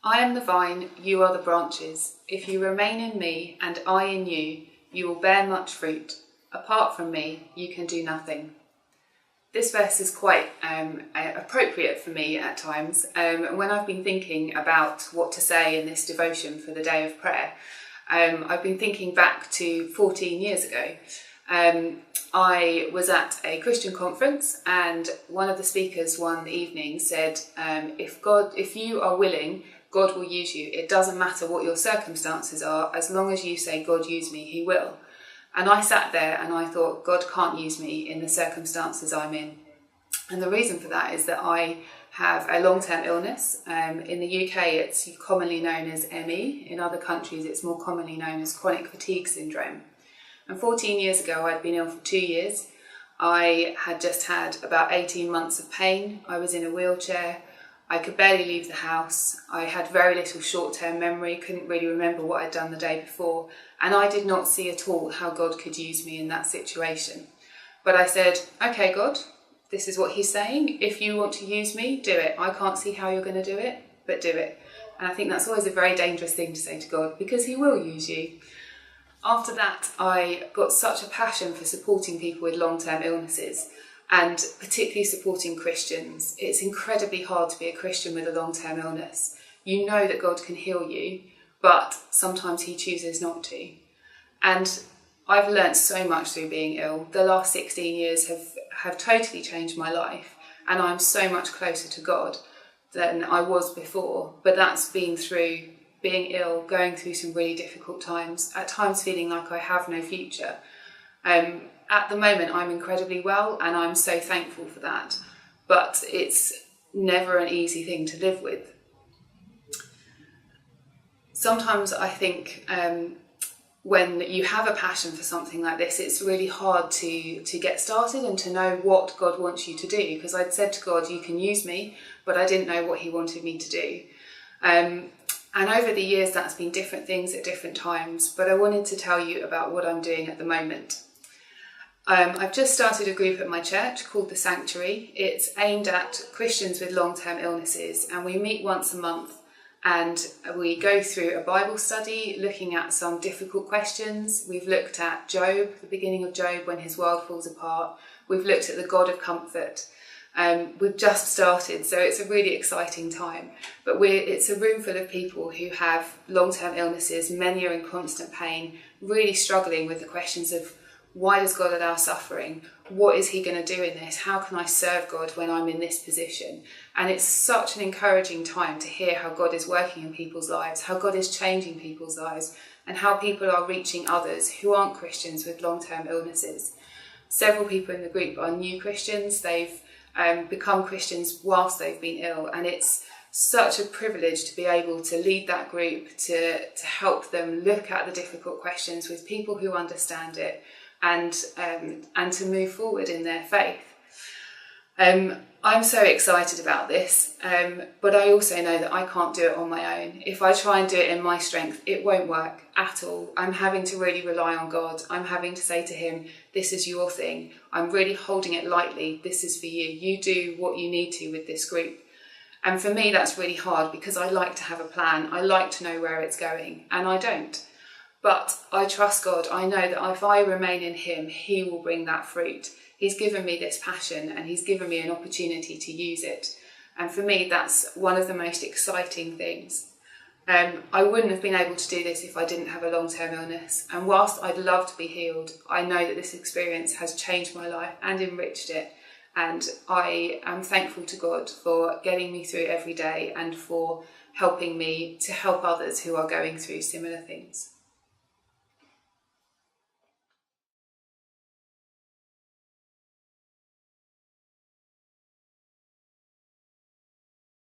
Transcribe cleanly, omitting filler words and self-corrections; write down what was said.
I am the vine, you are the branches. If you remain in me and I in you, you will bear much fruit. Apart from me, you can do nothing. This verse is quite appropriate for me at times. When I've been thinking about what to say in this devotion for the day of prayer, I've been thinking back to 14 years ago. I was at a Christian conference, and one of the speakers one evening said, if you are willing, God will use you. It doesn't matter what your circumstances are, as long as you say, God, use me, he will. And I sat there and I thought, God can't use me in the circumstances I'm in. And the reason for that is that I have a long-term illness. In the UK, it's commonly known as ME. In other countries, it's more commonly known as chronic fatigue syndrome. And 14 years ago, I'd been ill for 2 years. I had just had about 18 months of pain. I was in a wheelchair. I could barely leave the house. I had very little short-term memory, couldn't really remember what I'd done the day before. And I did not see at all how God could use me in that situation. But I said, okay, God, this is what he's saying. If you want to use me, do it. I can't see how you're going to do it, but do it. And I think that's always a very dangerous thing to say to God, because he will use you. After that, I got such a passion for supporting people with long-term illnesses, and particularly supporting Christians. It's incredibly hard to be a Christian with a long-term illness. You know that God can heal you, but sometimes he chooses not to. And I've learnt so much through being ill. The last 16 years have totally changed my life, and I'm so much closer to God than I was before. But that's been through being ill, going through some really difficult times, at times feeling like I have no future. At the moment, I'm incredibly well, and I'm so thankful for that. But it's never an easy thing to live with. Sometimes I think when you have a passion for something like this, it's really hard to get started and to know what God wants you to do. Because I'd said to God, you can use me, but I didn't know what he wanted me to do. And over the years, that's been different things at different times. But I wanted to tell you about what I'm doing at the moment. I've just started a group at my church called The Sanctuary. It's aimed at Christians with long-term illnesses, and we meet once a month. And we go through a Bible study looking at some difficult questions. We've looked at Job, the beginning of Job, when his world falls apart. We've looked at the God of comfort. We've just started, so it's a really exciting time. But it's a room full of people who have long-term illnesses. Many are in constant pain, really struggling with the questions of, why does God allow suffering? What is he going to do in this? How can I serve God when I'm in this position? And it's such an encouraging time to hear how God is working in people's lives, how God is changing people's lives, and how people are reaching others who aren't Christians with long-term illnesses. Several people in the group are new Christians. They've become Christians whilst they've been ill, and it's such a privilege to be able to lead that group, to help them look at the difficult questions with people who understand it, and to move forward in their faith. I'm so excited about this, but I also know that I can't do it on my own. If I try and do it in my strength, it won't work at all. I'm having to really rely on God. I'm having to say to him, this is your thing. I'm really holding it lightly. This is for you. You do what you need to with this group. And for me, that's really hard, because I like to have a plan. I like to know where it's going, and I don't. But I trust God. I know that if I remain in him, he will bring that fruit. He's given me this passion, and he's given me an opportunity to use it. And for me, that's one of the most exciting things. I wouldn't have been able to do this if I didn't have a long-term illness. And whilst I'd love to be healed, I know that this experience has changed my life and enriched it. And I am thankful to God for getting me through every day, and for helping me to help others who are going through similar things.